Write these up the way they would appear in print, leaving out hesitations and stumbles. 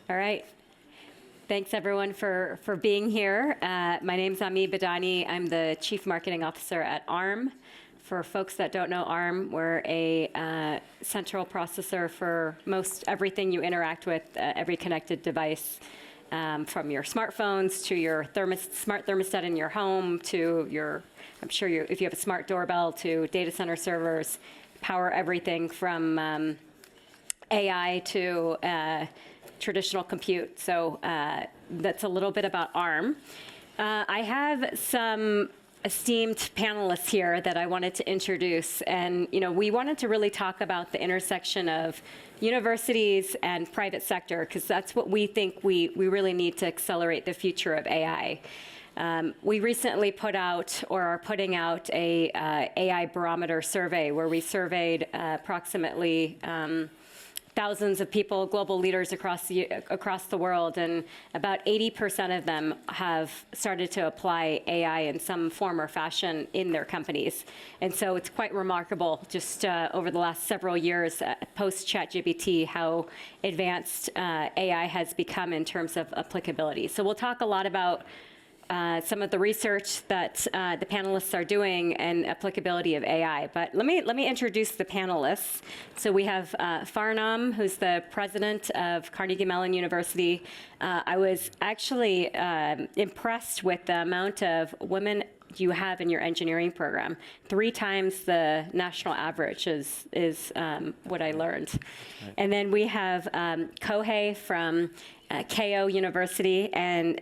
All right. Thanks, everyone, for being here. My name's Ami Badani. I'm the Chief Marketing Officer at ARM. For folks that don't know ARM, we're a central processor for most everything you interact with, every connected device, from your smartphones to your smart thermostat in your home to your, I'm sure if you have a smart doorbell, to data center servers, power everything from AI to traditional compute. So that's a little bit about ARM. I have some esteemed panelists here that I wanted to introduce. And we wanted to really talk about the intersection of universities and private sector, because that's what we think we really need to accelerate the future of AI. We recently put out, or are putting out, a AI barometer survey where we surveyed approximately thousands of people, global leaders across the world, and about 80% of them have started to apply AI in some form or fashion in their companies. And so it's quite remarkable, just over the last several years, post-ChatGPT, how advanced AI has become in terms of applicability. So we'll talk a lot about some of the research that the panelists are doing and applicability of AI. But let me introduce the panelists. So we have Farnam, who's the president of Carnegie Mellon University. I was actually impressed with the amount of women you have in your engineering program. 3 times the national average is what I learned. Right. And then we have Kohei from Keio University, and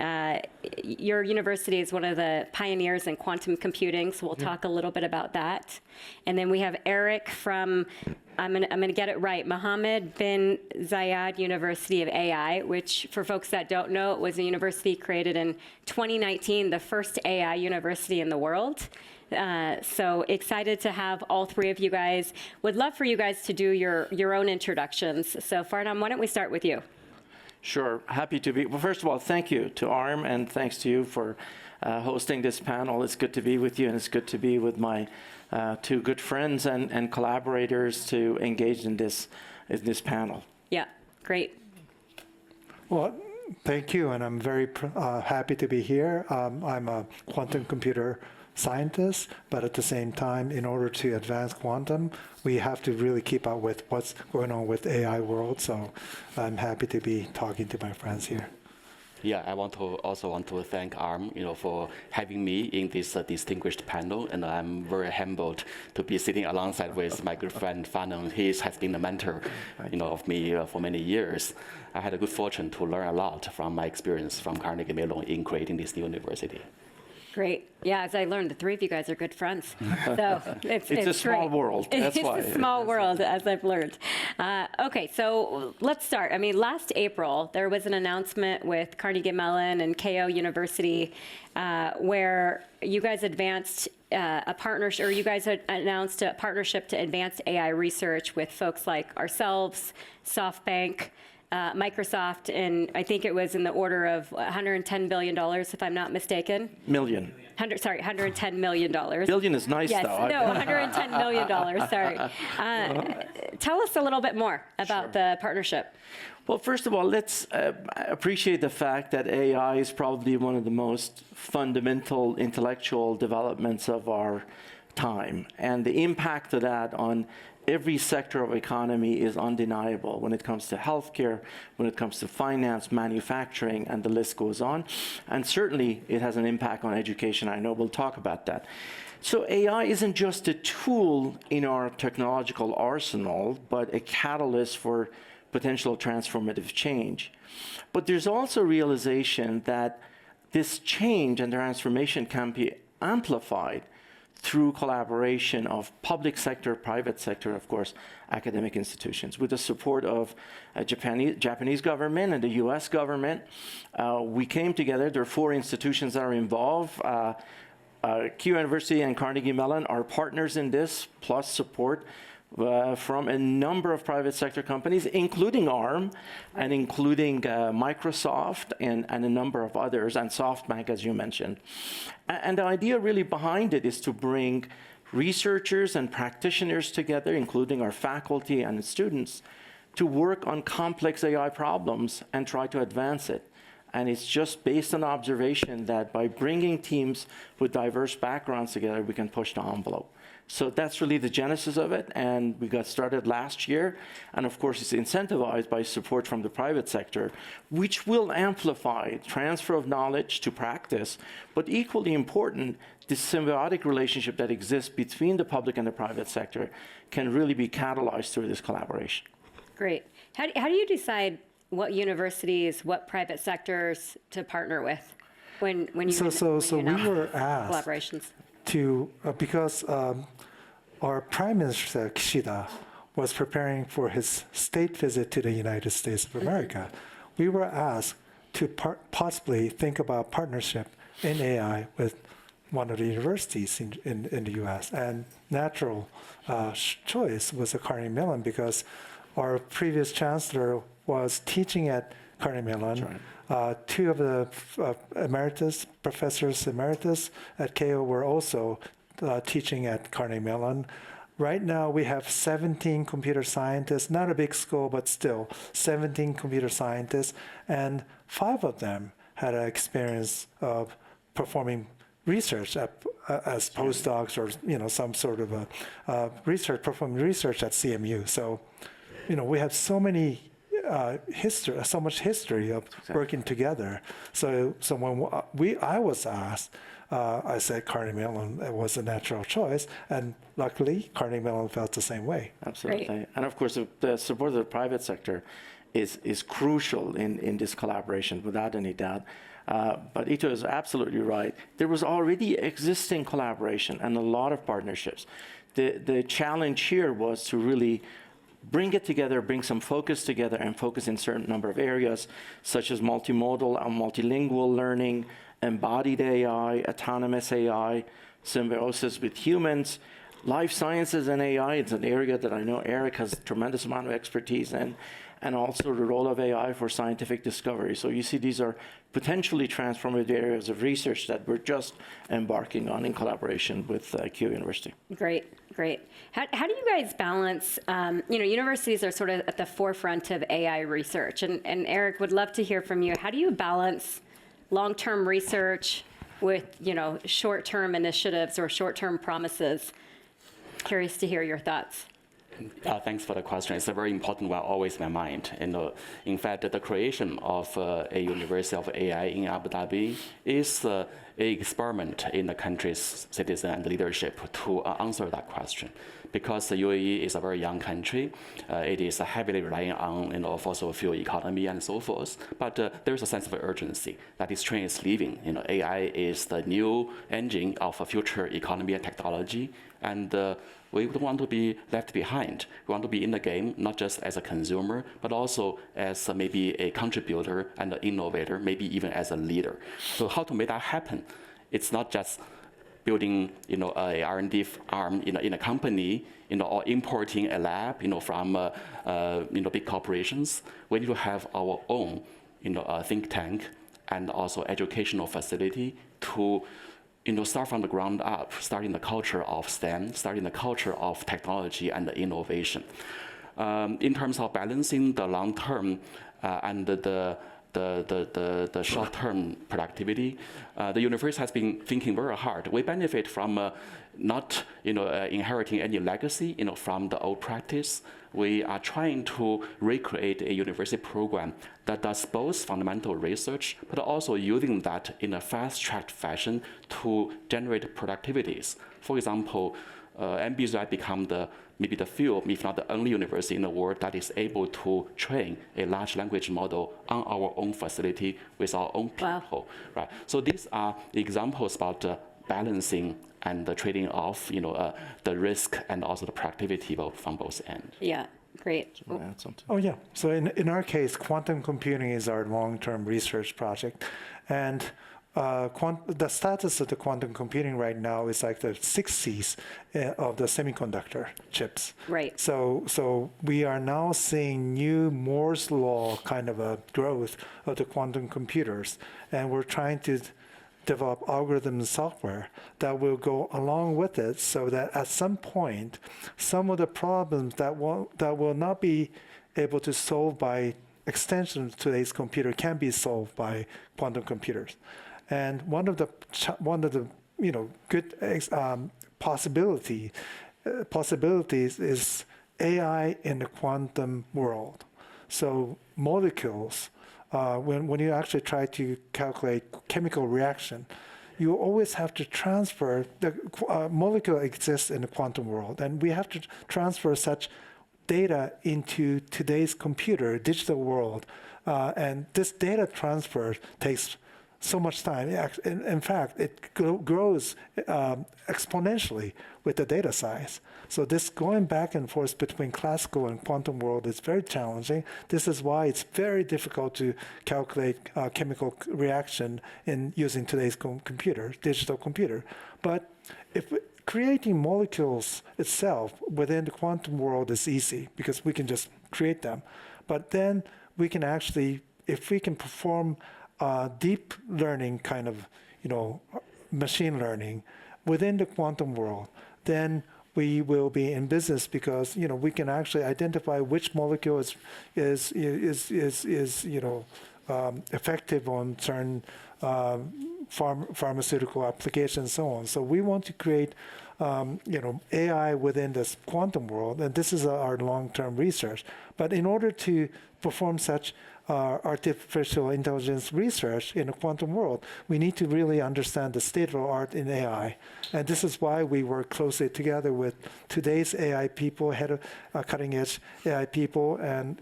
your university is one of the pioneers in quantum computing, so we'll talk a little bit about that. And then we have Eric from, I'm gonna get it right, Mohamed bin Zayed University of AI, which, for folks that don't know, it was a university created in 2019, the first AI university in the world. So excited to have all 3 of you guys. Would love for you guys to do your own introductions. So Farnam, why don't we start with you? Sure, happy to be. Well, first of all, thank you to ARM, and thanks to you for hosting this panel. It's good to be with you, and it's good to be with my 2 good friends and collaborators to engage in this panel. Yeah, great. Well, thank you, and I'm very happy to be here. I'm a quantum computer scientist, but at the same time, in order to advance quantum, we have to really keep up with what's going on with AI world. So I'm happy to be talking to my friends here. Yeah, I also want to thank ARM, for having me in this distinguished panel, and I'm very humbled to be sitting alongside with my good friend Farnam. He has been a mentor, of me for many years. I had a good fortune to learn a lot from my experience from Carnegie Mellon in creating this new university. Great. Yeah, as I learned, the 3 of you guys are good friends. So it's a small world. That's why. It's a small world, as I've learned. Okay, so let's start. I mean, last April, there was an announcement with Carnegie Mellon and Keio University where you guys advanced a partnership, or you guys had announced a partnership to advance AI research with folks like ourselves, SoftBank, Microsoft, and I think it was in the order of $110 billion, if I'm not mistaken. Million. $110 million. Billion is nice, yes, though. No, $110 million, sorry. Tell us a little bit more about the partnership. Well, first of all, let's appreciate the fact that AI is probably one of the most fundamental intellectual developments of our time, and the impact of that on every sector of economy is undeniable when it comes to healthcare, when it comes to finance, manufacturing, and the list goes on. And certainly, it has an impact on education. I know we'll talk about that. So AI isn't just a tool in our technological arsenal, but a catalyst for potential transformative change. But there's also realization that this change and transformation can be amplified through collaboration of public sector, private sector, of course, academic institutions. With the support of Japanese government and the US government, we came together. There are 4 institutions that are involved. Keio University and Carnegie Mellon are partners in this, plus support from a number of private sector companies, including ARM, and including Microsoft and a number of others, and SoftBank, as you mentioned. And the idea really behind it is to bring researchers and practitioners together, including our faculty and students, to work on complex AI problems and try to advance it. And it's just based on observation that by bringing teams with diverse backgrounds together, we can push the envelope. So that's really the genesis of it, and we got started last year. And of course, it's incentivized by support from the private sector, which will amplify transfer of knowledge to practice, but equally important, the symbiotic relationship that exists between the public and the private sector can really be catalyzed through this collaboration. Great. How do you decide what universities, what private sectors to partner with when you So we were asked collaborations? to, because our Prime Minister Kishida was preparing for his state visit to the United States of America, we were asked to possibly think about partnership in AI with one of the universities in the US. And natural choice was the Carnegie Mellon, because our previous chancellor was teaching at Carnegie Mellon. Right. Two of the professors emeritus at Keio were also teaching at Carnegie Mellon. Right now, we have 17 computer scientists, not a big school, but still 17 computer scientists, and 5 of them had an experience of performing research as postdocs or some sort of a performing research at CMU. So, we have so many so much history of working together. So when I was asked, I said Carnegie Mellon was a natural choice, and luckily Carnegie Mellon felt the same way. Absolutely. Great. And of course, the support of the private sector is crucial in this collaboration, without any doubt. But Itoh is absolutely right. There was already existing collaboration and a lot of partnerships. The challenge here was to really bring it together, bring some focus together, and focus in certain number of areas, such as multimodal and multilingual learning, embodied AI, autonomous AI, symbiosis with humans, life sciences and AI. It's an area that I know Eric has a tremendous amount of expertise in, and also the role of AI for scientific discovery. So you see these are potentially transformative areas of research that we're just embarking on in collaboration with Keio University. Great. How do you guys balance, universities are sort of at the forefront of AI research, and Eric, would love to hear from you. How do you balance long-term research with, short-term initiatives or short-term promises? Curious to hear your thoughts. Thanks for the question. It's a very important one, always in my mind. In fact, the creation of a University of AI in Abu Dhabi is an experiment in the country's citizen and leadership to answer that question. Because the UAE is a very young country, it is heavily relying on fossil fuel economy and so forth. But there's a sense of urgency that this train is leaving. AI is the new engine of a future economy and technology, and we don't want to be left behind. We want to be in the game, not just as a consumer, but also as maybe a contributor and an innovator, maybe even as a leader. So how to make that happen? It's not just building, a R&D arm in a company, or importing a lab, from, big corporations. We need to have our own, think tank and also educational facility to start from the ground up, starting the culture of STEM, starting the culture of technology and innovation. In terms of balancing the long-term and the short-term productivity, the university has been thinking very hard. We benefit from not inheriting any legacy from the old practice. We are trying to recreate a university program that does both fundamental research, but also using that in a fast-tracked fashion to generate productivities. For example, MBZI become maybe the few, if not the only university in the world that is able to train a large language model on our own facility with our own people. Wow. Right. So these are examples about balancing and the trading off, the risk and also the productivity from both ends. Yeah, great. Add something. Oh, yeah. So in our case, quantum computing is our long-term research project. And the status of the quantum computing right now is like the 60s of the semiconductor chips. Right. So we are now seeing new Moore's law kind of a growth of the quantum computers. And we're trying to develop algorithms and software that will go along with it, so that at some point, some of the problems that will not be able to solve by extension, today's computer can be solved by quantum computers. And one of the good possibilities is AI in the quantum world. So molecules, when you actually try to calculate chemical reaction, you always have to transfer, the molecule exists in the quantum world, and we have to transfer such data into today's computer, digital world. And this data transfer takes so much time. In fact, it grows exponentially with the data size. So this going back and forth between classical and quantum world is very challenging. This is why it's very difficult to calculate chemical reaction in using today's computer, digital computer. But if creating molecules itself within the quantum world is easy because we can just create them. But then we can actually, if we can perform deep learning kind of, machine learning within the quantum world, then we will be in business because we can actually identify which molecule is effective on certain pharmaceutical applications and so on. So we want to create AI within this quantum world, and this is our long-term research. But in order to perform such artificial intelligence research in the quantum world, we need to really understand the state of the art in AI. And this is why we work closely together with today's AI people, head of cutting-edge AI people, and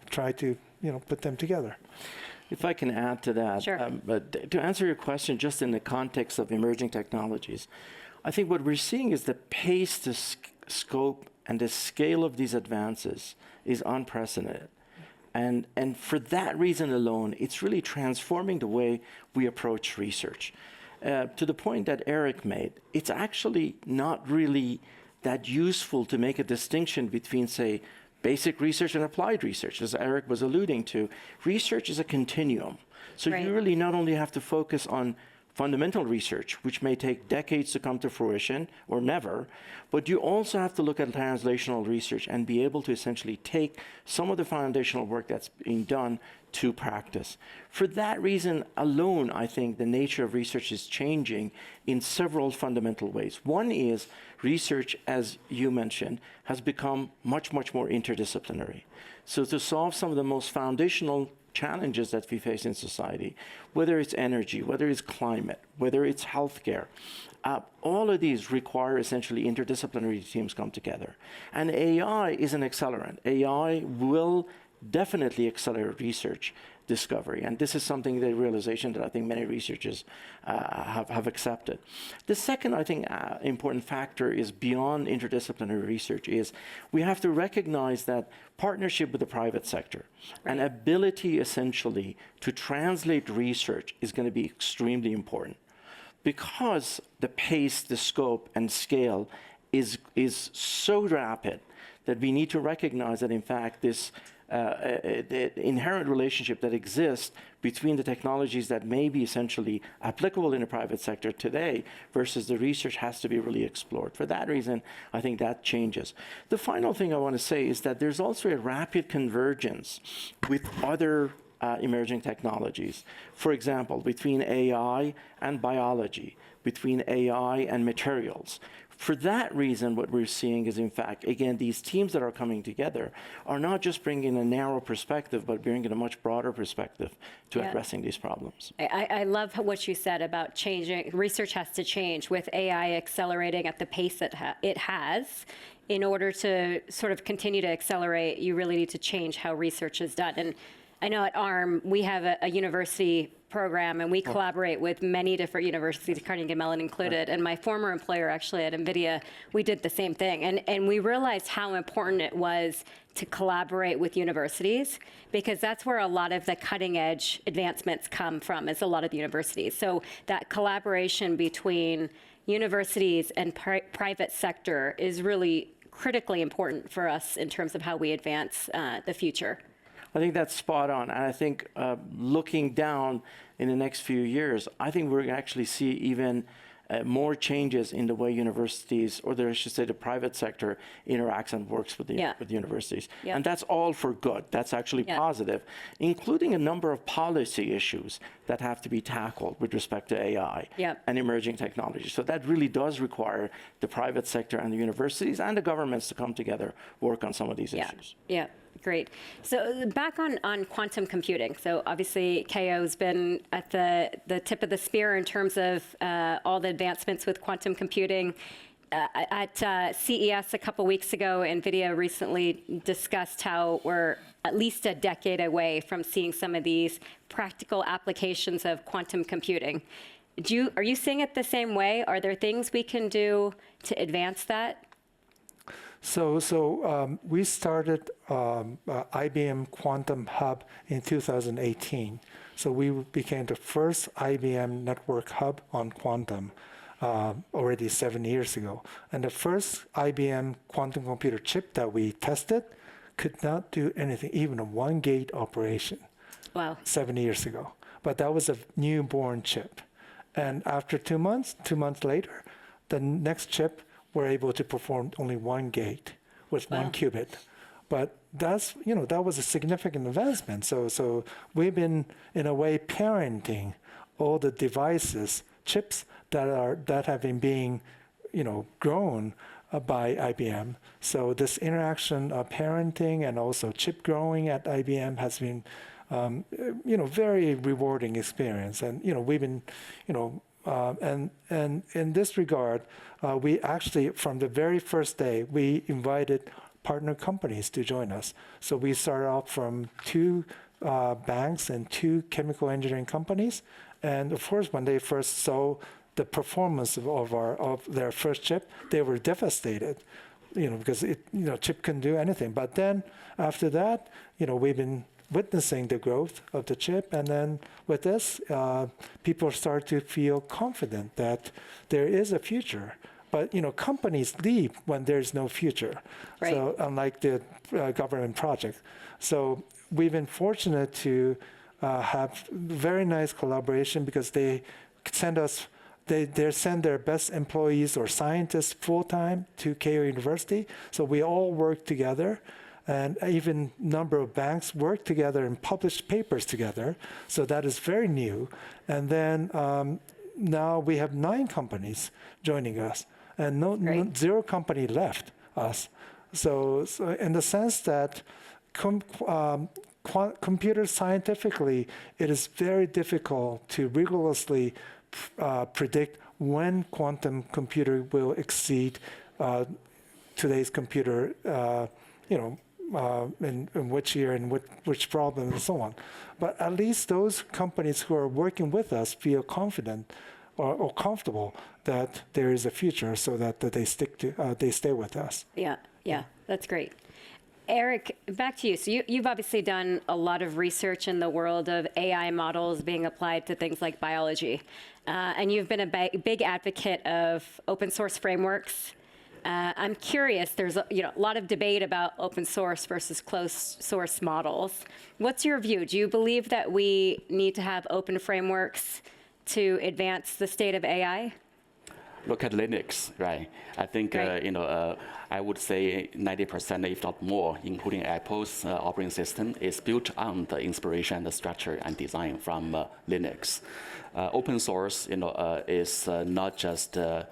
try to put them together. If I can add to that, Sure. But to answer your question, just in the context of emerging technologies, I think what we're seeing is the pace, the scope, and the scale of these advances is unprecedented. And for that reason alone, it's really transforming the way we approach research. To the point that Eric made, it's actually not really that useful to make a distinction between, say, basic research and applied research. As Eric was alluding to, research is a continuum. So Right. you really not only have to focus on fundamental research, which may take decades to come to fruition or never, but you also have to look at translational research and be able to essentially take some of the foundational work that's being done to practice. For that reason alone, I think the nature of research is changing in several fundamental ways. One is research, as you mentioned, has become much, much more interdisciplinary. So to solve some of the most foundational challenges that we face in society, whether it's energy, whether it's climate, whether it's healthcare, all of these require essentially interdisciplinary teams come together. And AI is an accelerant. AI will definitely accelerate research discovery. And this is something, the realization that I think many researchers have accepted. The second, I think, important factor is beyond interdisciplinary research is we have to recognize that partnership with the private sector and ability essentially to translate research is going to be extremely important because the pace, the scope, and scale is so rapid that we need to recognize that, in fact, this the inherent relationship that exists between the technologies that may be essentially applicable in the private sector today versus the research has to be really explored. For that reason, I think that changes. The final thing I want to say is that there's also a rapid convergence with other emerging technologies. For example, between AI and biology, between AI and materials. For that reason, what we're seeing is, in fact, again, these teams that are coming together are not just bringing a narrow perspective, but bringing a much broader perspective to addressing these problems. I love what you said about changing. Research has to change with AI accelerating at the pace it has. In order to sort of continue to accelerate, you really need to change how research is done. And I know at ARM, we have a university program, and we collaborate with many different universities, Carnegie Mellon included. And my former employer, actually at NVIDIA, we did the same thing. And we realized how important it was to collaborate with universities, because that's where a lot of the cutting edge advancements come from, is a lot of the universities. So that collaboration between universities and private sector is really critically important for us in terms of how we advance the future. I think that's spot on. And I think looking down in the next few years, I think we're going to actually see even more changes in the way universities, or I should say the private sector, interacts and works with the universities. Yeah. And that's all for good. That's actually positive, including a number of policy issues that have to be tackled with respect to AI and emerging technologies. So that really does require the private sector and the universities and the governments to come together, work on some of these issues. Yeah. Great. So back on quantum computing. So obviously, Keio's been at the tip of the spear in terms of all the advancements with quantum computing. At CES a couple weeks ago, NVIDIA recently discussed how we're at least a decade away from seeing some of these practical applications of quantum computing. Are you seeing it the same way? Are there things we can do to advance that? So we started IBM Quantum Hub in 2018. So we became the first IBM network hub on quantum already 7 years ago. And the first IBM quantum computer chip that we tested could not do anything, even a one-gate operation. Wow. 7 years ago. But that was a newborn chip. And after 2 months later, the next chip were able to perform only one gate with one qubit. But that's, that was a significant advancement. So we've been, in a way, parenting all the devices, chips that have been being, grown by IBM. So this interaction of parenting and also chip growing at IBM has been, very rewarding experience. And, we've been, and in this regard, we actually, from the very first day, we invited partner companies to join us. So we started off from 2 banks and 2 chemical engineering companies. And of course, when they first saw the performance of their first chip, they were devastated, because chip couldn't do anything. But then after that, we've been witnessing the growth of the chip, and then with this, people start to feel confident that there is a future. But companies leave when there's no future. Right. So unlike the government project, so we've been fortunate to have very nice collaboration because they send us. They send their best employees or scientists full-time to Keio University. So we all work together. And even number of banks work together and publish papers together. So that is very new. And then now we have 9 companies joining us, and 0 company left us. So in the sense that computer scientifically, it is very difficult to rigorously predict when quantum computer will exceed today's computer, in which year and which problem and so on. But at least those companies who are working with us feel confident or comfortable that there is a future, so that they stay with us. Yeah, that's great. Eric, back to you. So you've obviously done a lot of research in the world of AI models being applied to things like biology. And you've been a big advocate of open source frameworks. I'm curious, there's a lot of debate about open source versus closed source models. What's your view? Do you believe that we need to have open frameworks to advance the state of AI? Look at Linux, right? I think, I would say 90%, if not more, including Apple's operating system, is built on the inspiration, the structure, and design from Linux. Open source, is not just a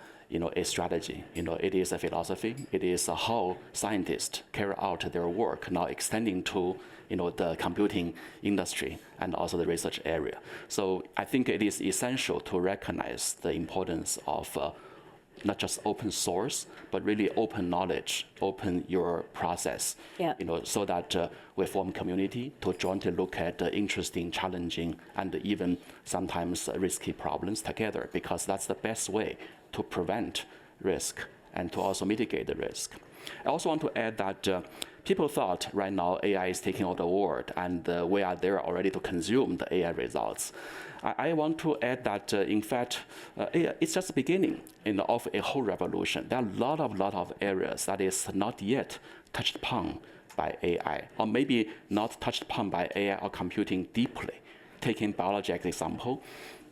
strategy. It is a philosophy. It is how scientists carry out their work, now extending to the computing industry and also the research area. So I think it is essential to recognize the importance of not just open source, but really open knowledge, open your process, so that we form community to jointly look at interesting, challenging, and even sometimes risky problems together, because that's the best way to prevent risk and to also mitigate the risk. I also want to add that people thought right now AI is taking over the world, and we are there already to consume the AI results. I want to add that, in fact, it's just the beginning of a whole revolution. There are a lot of areas that is not yet touched upon by AI, or maybe not touched upon by AI or computing deeply. Taking biology as an example,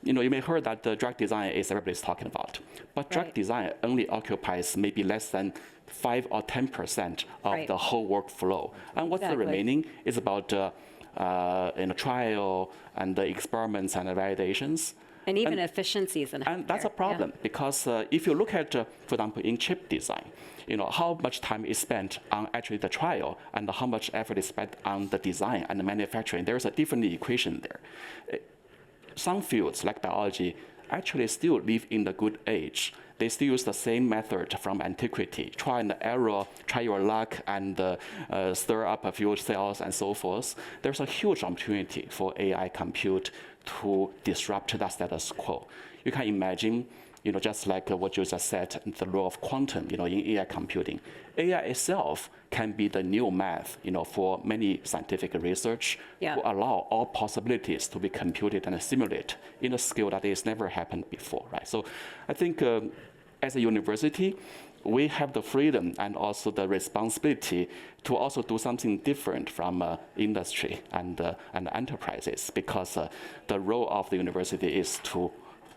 you may heard that the drug design is everybody's talking about, but drug design only occupies maybe less than 5 or 10% of the whole workflow. And what's the remaining is about trial and the experiments and the validations. And even efficiencies in And that's a problem because if you look at, for example, in chip design, how much time is spent on actually the trial and how much effort is spent on the design and the manufacturing. There's a different equation there. Some fields like biology actually still live in the good age. They still use the same method from antiquity, try and error, try your luck, and stir up a few cells and so forth. There's a huge opportunity for AI compute to disrupt that status quo. You can imagine, just like what you just said, the role of quantum, in AI computing. AI itself can be the new math, for many scientific research to allow all possibilities to be computed and simulated in a scale that has never happened before, right? So I think as a university, we have the freedom and also the responsibility to also do something different from industry and enterprises, because the role of the university is to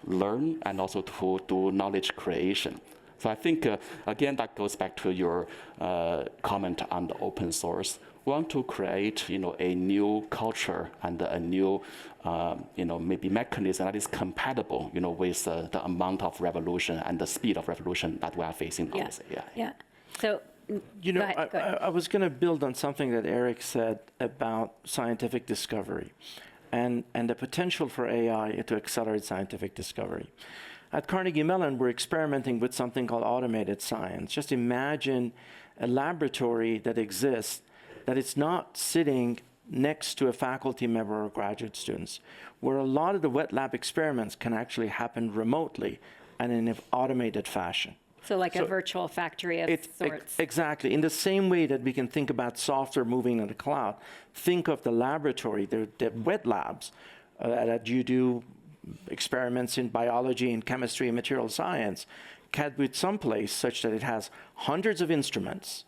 learn and also to do knowledge creation. So I think, again, that goes back to your comment on the open source. We want to create, a new culture and a new, maybe mechanism that is compatible, with the amount of revolution and the speed of revolution that we are facing now. Yeah. So, go ahead. I was going to build on something that Eric said about scientific discovery and the potential for AI to accelerate scientific discovery. At Carnegie Mellon, we're experimenting with something called automated science. Just imagine a laboratory that exists, that it's not sitting next to a faculty member or graduate students, where a lot of the wet lab experiments can actually happen remotely and in an automated fashion. So like a virtual factory of sorts. Exactly. In the same way that we can think about software moving in the cloud, think of the laboratory, the wet labs that you do experiments in biology and chemistry and material science, can be someplace such that it has hundreds of instruments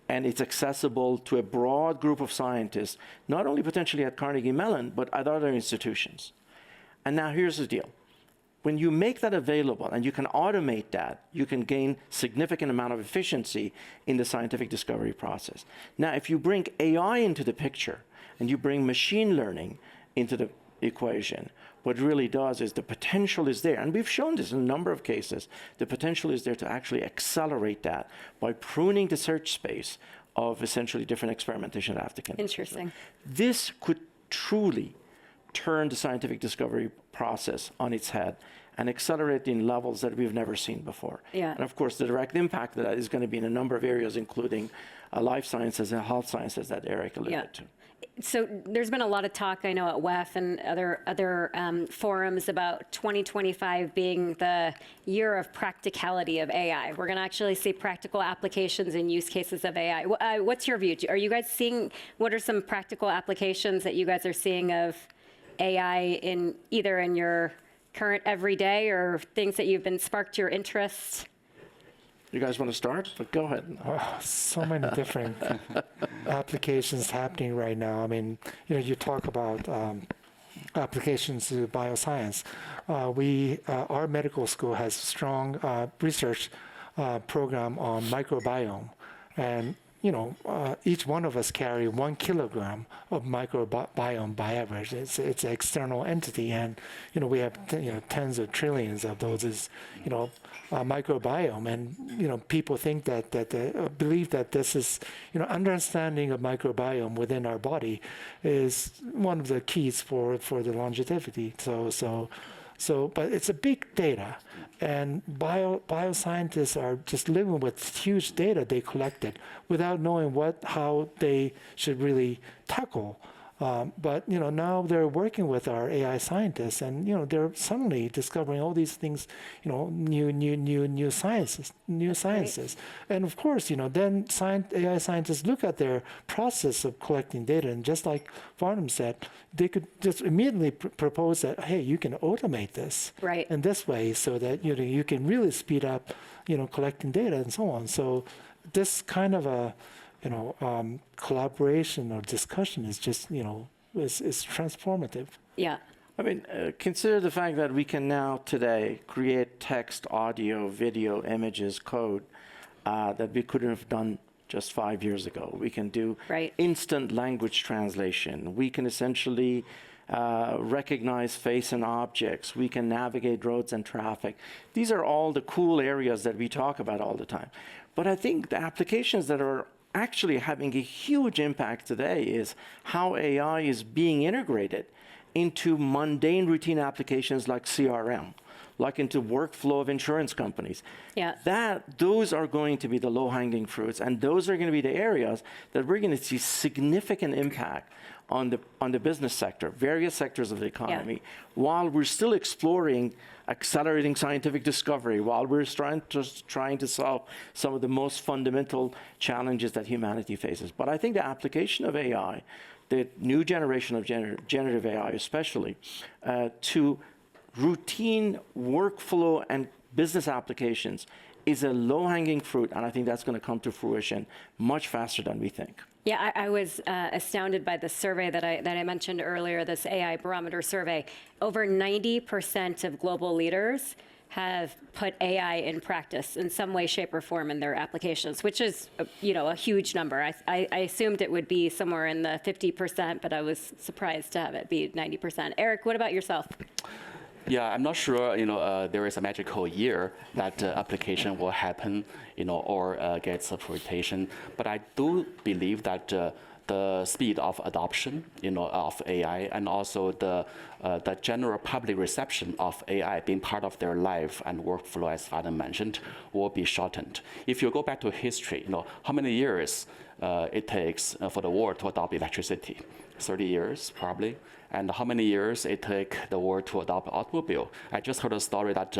and it's accessible to a broad group of scientists, not only potentially at Carnegie Mellon, but at other institutions. And now here's the deal. When you make that available and you can automate that, you can gain significant amount of efficiency in the scientific discovery process. Now, if you bring AI into the picture and you bring machine learning into the equation, what it really does is the potential is there. And we've shown this in a number of cases. The potential is there to actually accelerate that by pruning the search space of essentially different experimentation that have to continue. Interesting. This could truly turn the scientific discovery process on its head and accelerate in levels that we've never seen before. Yeah. And of course, the direct impact of that is going to be in a number of areas, including life sciences and health sciences that Eric alluded to. So there's been a lot of talk, I know, at WEF and other forums about 2025 being the year of practicality of AI. We're going to actually see practical applications and use cases of AI. What's your view? Are you guys seeing, what are some practical applications that you guys are seeing of AI in either in your current everyday or things that you've been sparked your interest? You guys want to start? But go ahead. So many different applications happening right now. I mean, you talk about applications to bioscience. Our medical school has strong research program on microbiome, and each one of us carry 1 kilogram of microbiome by average. It's an external entity, and we have tens of trillions of those microbiome, and people think that believe that this is understanding of microbiome within our body is one of the keys for the longevity. So, but it's a big data, and bioscientists are just living with huge data they collected without knowing how they should really tackle. But now they're working with our AI scientists, and they're suddenly discovering all these things, new sciences. And of course, then AI scientists look at their process of collecting data, and just like Farnam said, they could just immediately propose that, hey, you can automate this in this way, so that you can really speed up, collecting data and so on. So this kind of a collaboration or discussion is just, is transformative. Yeah. I mean, consider the fact that we can now today create text, audio, video, images, code that we couldn't have done just 5 years ago. We can do instant language translation. We can essentially recognize face and objects. We can navigate roads and traffic. These are all the cool areas that we talk about all the time. But I think the applications that are actually having a huge impact today is how AI is being integrated into mundane routine applications like CRM, like into workflow of insurance companies. Those are going to be the low-hanging fruits, and those are going to be the areas that we're going to see significant impact on the business sector, various sectors of the economy, while we're still exploring accelerating scientific discovery, while we're trying to solve some of the most fundamental challenges that humanity faces. But I think the application of AI, the new generation of generative AI especially, to routine workflow and business applications is a low-hanging fruit, and I think that's going to come to fruition much faster than we think. Yeah, I was astounded by the survey that I mentioned earlier, this AI barometer survey. Over 90% of global leaders have put AI in practice in some way, shape, or form in their applications, which is, a huge number. I assumed it would be somewhere in the 50%, but I was surprised to have it be 90%. Eric, what about yourself? Yeah, I'm not sure, there is a magical year that application will happen, or gets appreciation. But I do believe that the speed of adoption, of AI, and also the general public reception of AI being part of their life and workflow, as Farnam mentioned, will be shortened. If you go back to history, how many years it takes for the world to adopt electricity? 30 years, probably. And how many years it take the world to adopt automobile? I just heard a story that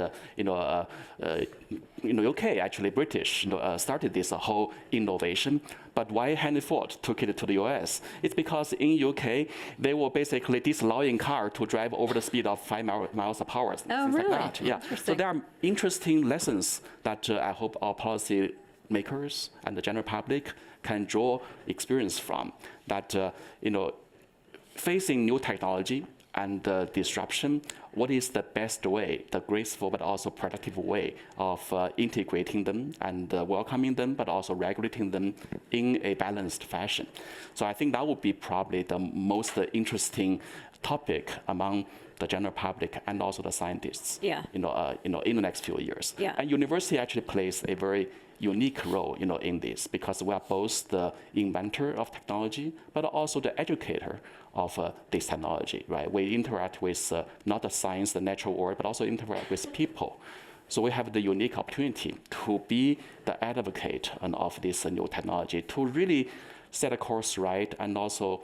UK, actually British, started this whole innovation. But why Henry Ford took it to the US? It's because in UK they were basically disallowing car to drive over the speed of 5 miles per hour. Oh, really? Like that. Yeah. So there are interesting lessons that I hope our policy makers and the general public can draw experience from. That facing new technology and disruption, what is the best way, the graceful but also productive way of integrating them and welcoming them, but also regulating them in a balanced fashion. So I think that would be probably the most interesting topic among the general public and also the scientists. In the next few years. And university actually plays a very unique role, in this, because we are both the inventor of technology, but also the educator of this technology, right? We interact with not the science, the natural world, but also interact with people. So we have the unique opportunity to be the advocate of this new technology, to really set a course right and also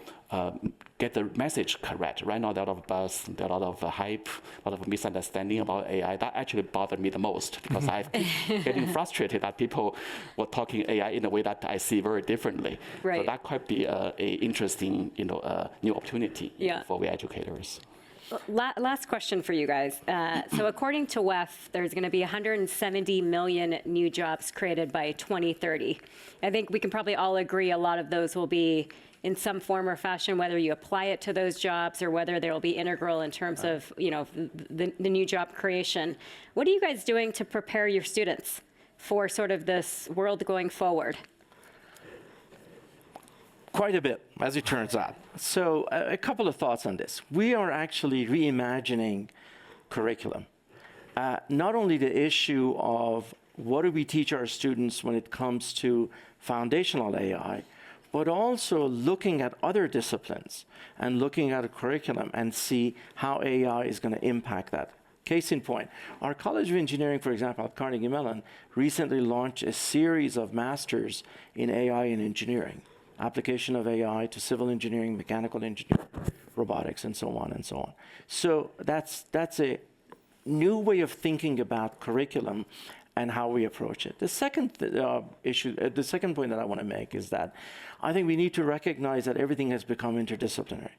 get the message correct. Right now, there are a lot of buzz, there are a lot of hype, a lot of misunderstanding about AI. That actually bothered me the most, because I'm getting frustrated that people were talking AI in a way that I see very differently. So that could be an interesting, new opportunity for we educators. Last question for you guys. So according to WEF, there's going to be 170 million new jobs created by 2030. I think we can probably all agree a lot of those will be in some form or fashion, whether you apply it to those jobs or whether they'll be integral in terms of the new job creation. What are you guys doing to prepare your students for sort of this world going forward? Quite a bit, as it turns out. So a couple of thoughts on this. We are actually reimagining curriculum. Not only the issue of what do we teach our students when it comes to foundational AI, but also looking at other disciplines and looking at a curriculum and see how AI is going to impact that. Case in point, our College of Engineering, for example, at Carnegie Mellon, recently launched a series of masters in AI and engineering. Application of AI to civil engineering, mechanical engineering, robotics, and so on and so on. So that's a new way of thinking about curriculum and how we approach it. The second the second point that I want to make is that I think we need to recognize that everything has become interdisciplinary.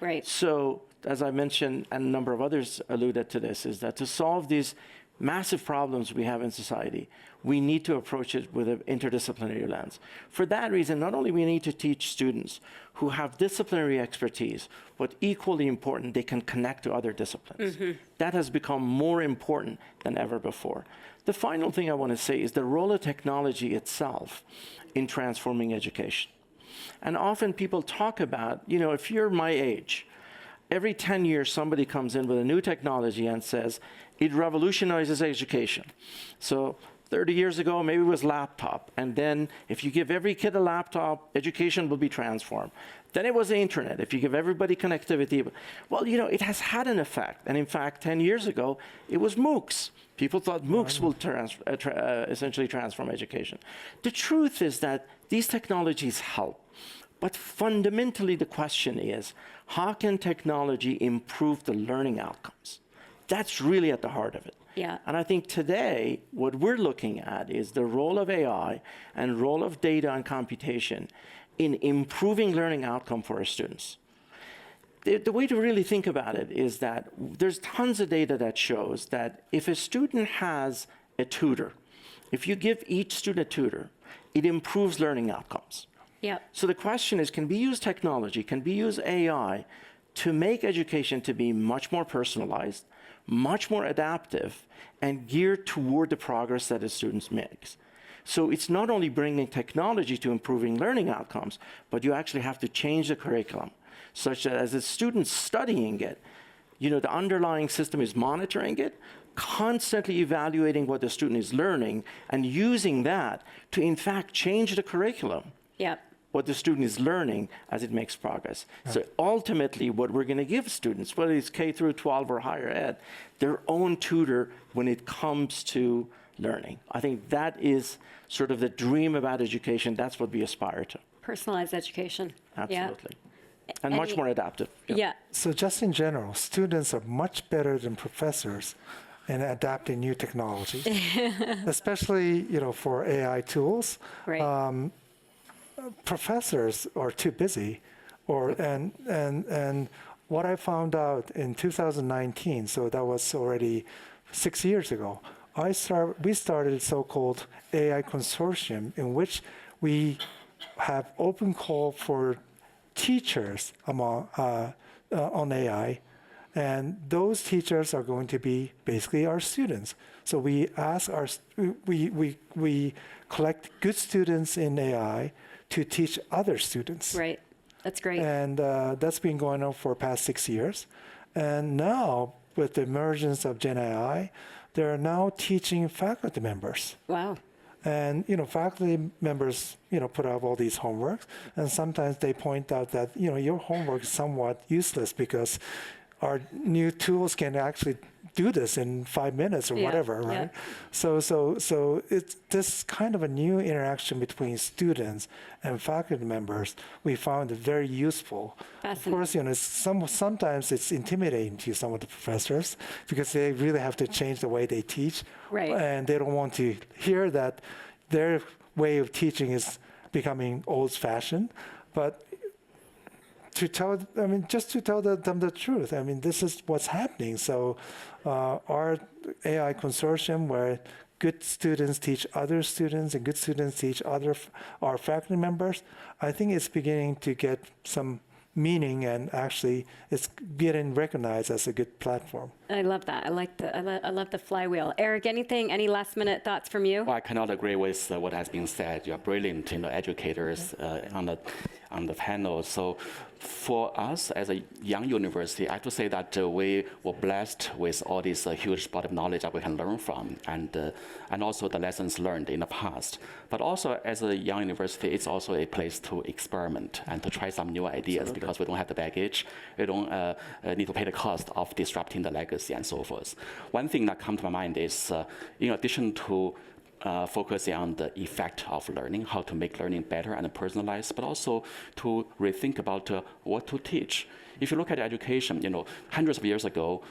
Right. So, as I mentioned, and a number of others alluded to this, is that to solve these massive problems we have in society, we need to approach it with an interdisciplinary lens. For that reason, not only we need to teach students who have disciplinary expertise, but equally important, they can connect to other disciplines. That has become more important than ever before. The final thing I want to say is the role of technology itself in transforming education. And often people talk about, if you're my age, every 10 years somebody comes in with a new technology and says, it revolutionizes education. So 30 years ago, maybe it was laptop. And then if you give every kid a laptop, education will be transformed. Then it was the internet. If you give everybody connectivity, well, it has had an effect. And in fact, 10 years ago, it was MOOCs. People thought MOOCs will essentially transform education. The truth is that these technologies help. But fundamentally, the question is, how can technology improve the learning outcomes? That's really at the heart of it. Yeah. And I think today, what we're looking at is the role of AI and role of data and computation in improving learning outcome for our students. The way to really think about it is that there's tons of data that shows that if a student has a tutor, if you give each student a tutor, it improves learning outcomes. Yep. So the question is, can we use technology, can we use AI to make education to be much more personalized, much more adaptive, and geared toward the progress that the students make? So it's not only bringing technology to improving learning outcomes, but you actually have to change the curriculum, such that as the student's studying it, the underlying system is monitoring it, constantly evaluating what the student is learning, and using that to, in fact, change the curriculum. Yep. What the student is learning as it makes progress. Yeah. So ultimately, what we're going to give students, whether it's K through 12 or higher ed, their own tutor when it comes to learning. I think that is sort of the dream about education. That's what we aspire to. Personalized education. Absolutely. Yeah. And much more adaptive. Yeah. So just in general, students are much better than professors in adapting new technology, especially for AI tools. Right. Professors are too busy, and what I found out in 2019, so that was already 6 years ago, we started a so-called AI consortium in which we have open call for teachers on AI, and those teachers are going to be basically our students. So we ask we collect good students in AI to teach other students. Right. That's great. And that's been going on for the past 6 years. And now, with the emergence of Gen AI, they're now teaching faculty members. Wow. And, faculty members, put out all these homeworks. And sometimes they point out that, your homework is somewhat useless because our new tools can actually do this in 5 minutes or whatever, right? Yeah. So it's this kind of a new interaction between students and faculty members. We found it very useful. Of course, sometimes it's intimidating to some of the professors because they really have to change the way they teach, right? And they don't want to hear that their way of teaching is becoming old-fashioned, but just to tell them the truth. This is what's happening. So our AI consortium, where good students teach other students and good students teach our faculty members, I think it's beginning to get some meaning, and actually it's getting recognized as a good platform. I love that. I love the flywheel. Eric, any last minute thoughts from you? Well, I cannot agree with what has been said. You are brilliant, educators on the panel. So for us as a young university, I have to say that we were blessed with all this huge body of knowledge that we can learn from, and also the lessons learned in the past. But also as a young university, it's also a place to experiment and to try some new ideas. Because we don't have the baggage, we don't need to pay the cost of disrupting the legacy and so forth. One thing that comes to my mind is, in addition to focusing on the effect of learning, how to make learning better and personalized, but also to rethink about what to teach. if you look at education, hundreds of years ago,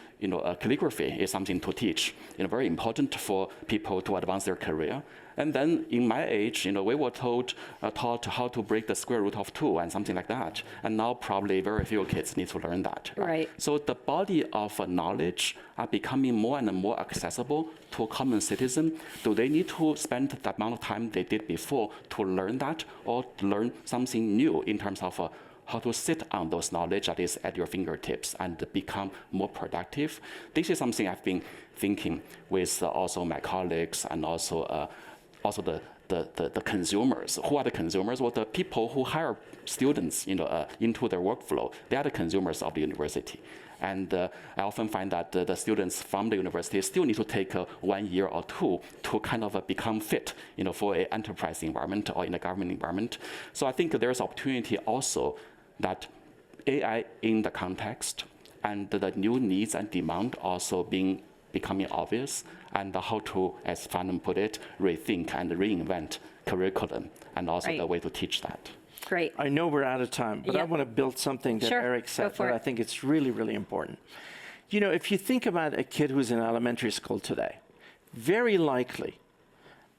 calligraphy is something to teach, very important for people to advance their career. And then in my age, we were taught how to break the square root of 2 and something like that. And now probably very few kids need to learn that. Right. So the body of knowledge are becoming more and more accessible to a common citizen. Do they need to spend the amount of time they did before to learn that, or learn something new in terms of how to sit on those knowledge that is at your fingertips and become more productive? This is something I've been thinking with also my colleagues and also the consumers. Who are the consumers? Well, the people who hire students into their workflow. They are the consumers of the university. And I often find that the students from the university still need to take 1 year or 2 to kind of become fit for an enterprise environment or in a government environment. So I think there's opportunity also that AI in the context and the new needs and demand also becoming obvious, and how to, as Farnam put it, rethink and reinvent curriculum and also the way to teach that. Great. I know we're out of time, but I want to build something that Eric said that I think it's really, really important. If you think about a kid who's in elementary school today, very likely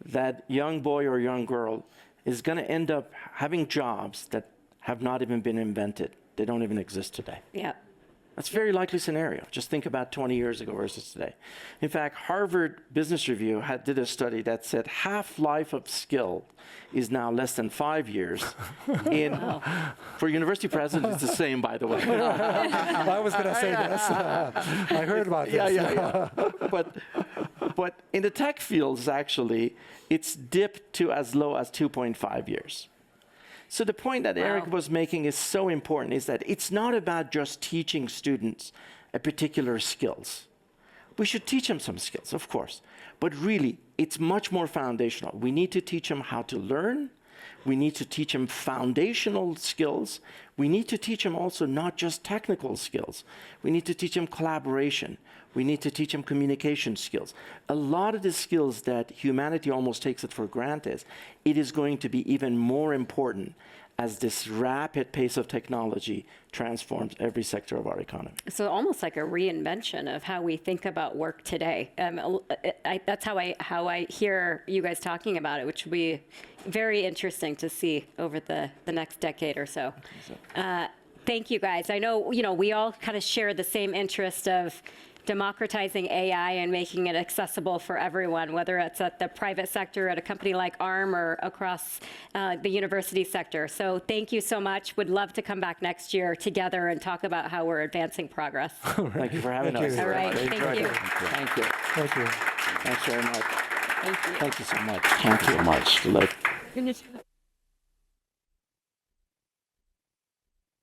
that young boy or young girl is going to end up having jobs that have not even been invented. They don't even exist today. Yeah. That's a very likely scenario. Just think about 20 years ago versus today. In fact, Harvard Business Review did a study that said half-life of skill is now less than 5 years. For university presidents, it's the same, by the way. I was going to say this. I heard about this. Yeah. But in the tech fields, actually, it's dipped to as low as 2.5 years. So the point that Eric was making is so important, is that it's not about just teaching students a particular skills. We should teach them some skills, of course, but really, it's much more foundational. We need to teach them how to learn. We need to teach them foundational skills. We need to teach them also not just technical skills. We need to teach them collaboration. We need to teach them communication skills. A lot of the skills that humanity almost takes it for granted, it is going to be even more important as this rapid pace of technology transforms every sector of our economy. So almost like a reinvention of how we think about work today. That's how I hear you guys talking about it, which will be very interesting to see over the next decade or so. Thank you, guys. I know we all kind of share the same interest of democratizing AI and making it accessible for everyone, whether it's at the private sector, at a company like ARM, or across the university sector. So thank you so much. Would love to come back next year together and talk about how we're advancing progress. Thank you for having us. All right, thank you. Thank you. Thank you. Thanks very much. Thank you. Thank you so much. Thank you so much.